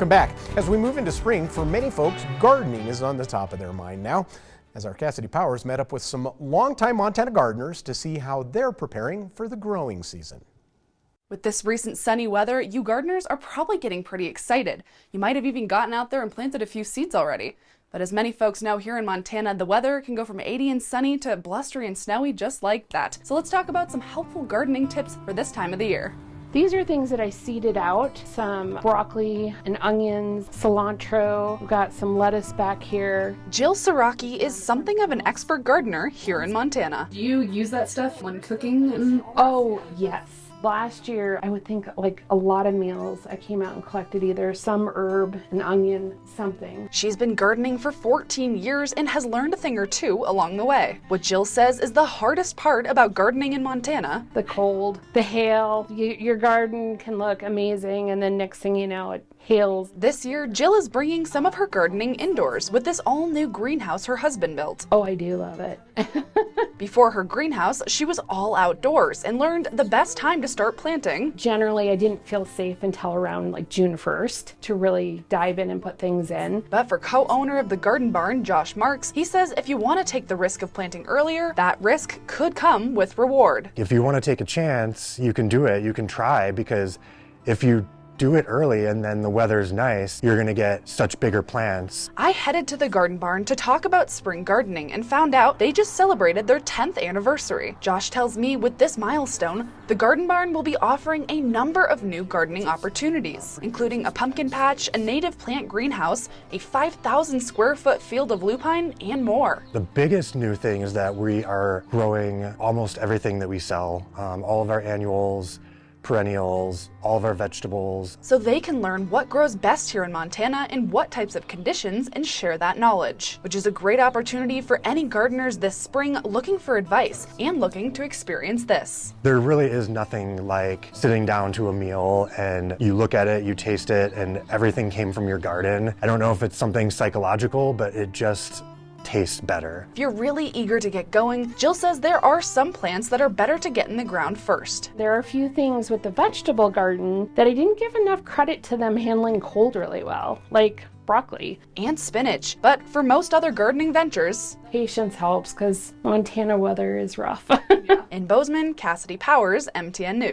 Welcome back. As we move into spring, for many folks, gardening is on the top of their mind now, as our Cassidy Powers met up with some longtime Montana gardeners to see how they're preparing for the growing season. With this recent sunny weather, you gardeners are probably getting pretty excited. You might have even gotten out there and planted a few seeds already. But as many folks know, here in Montana, the weather can go from 80 and sunny to blustery and snowy just like that. So let's talk about some helpful gardening tips for this time of the year. These are things that I seeded out, some broccoli and onions, cilantro, we've got some lettuce back here. Jill Siraki is something of an expert gardener here in Montana. Do you use that stuff when cooking? Oh, yes. Last year, I would think like a lot of meals, I came out and collected either some herb, an onion, something. She's been gardening for 14 years and has learned a thing or two along the way. What Jill says is the hardest part about gardening in Montana: the cold, the hail. Your garden can look amazing, and then next thing you know, it hails. This year, Jill is bringing some of her gardening indoors with this all-new greenhouse her husband built. Oh, I do love it. Before her greenhouse, she was all outdoors and learned the best time to start planting. Generally, I didn't feel safe until around like June 1st to really dive in and put things in. But for co-owner of the garden barn, Josh Marks, he says if you want to take the risk of planting earlier, that risk could come with reward. If you want to take a chance, you can do it, you can try, because if you do it early and then the weather's nice, you're gonna get such bigger plants. I headed to the garden barn to talk about spring gardening and found out they just celebrated their 10th anniversary. Josh tells me with this milestone, the garden barn will be offering a number of new gardening opportunities, including a pumpkin patch, a native plant greenhouse, a 5,000 square foot field of lupine, and more. The biggest new thing is that we are growing almost everything that we sell, all of our annuals, perennials, all of our vegetables. So they can learn what grows best here in Montana in what types of conditions and share that knowledge, which is a great opportunity for any gardeners this spring looking for advice and looking to experience this. There really is nothing like sitting down to a meal and you look at it, you taste it, and everything came from your garden. I don't know if it's something psychological, but it just tastes better. If you're really eager to get going, Jill says there are some plants that are better to get in the ground first. There are a few things with the vegetable garden that I didn't give enough credit to them handling cold really well, like broccoli. And spinach. But for most other gardening ventures, patience helps because Montana weather is rough. In Bozeman, Cassidy Powers, MTN News.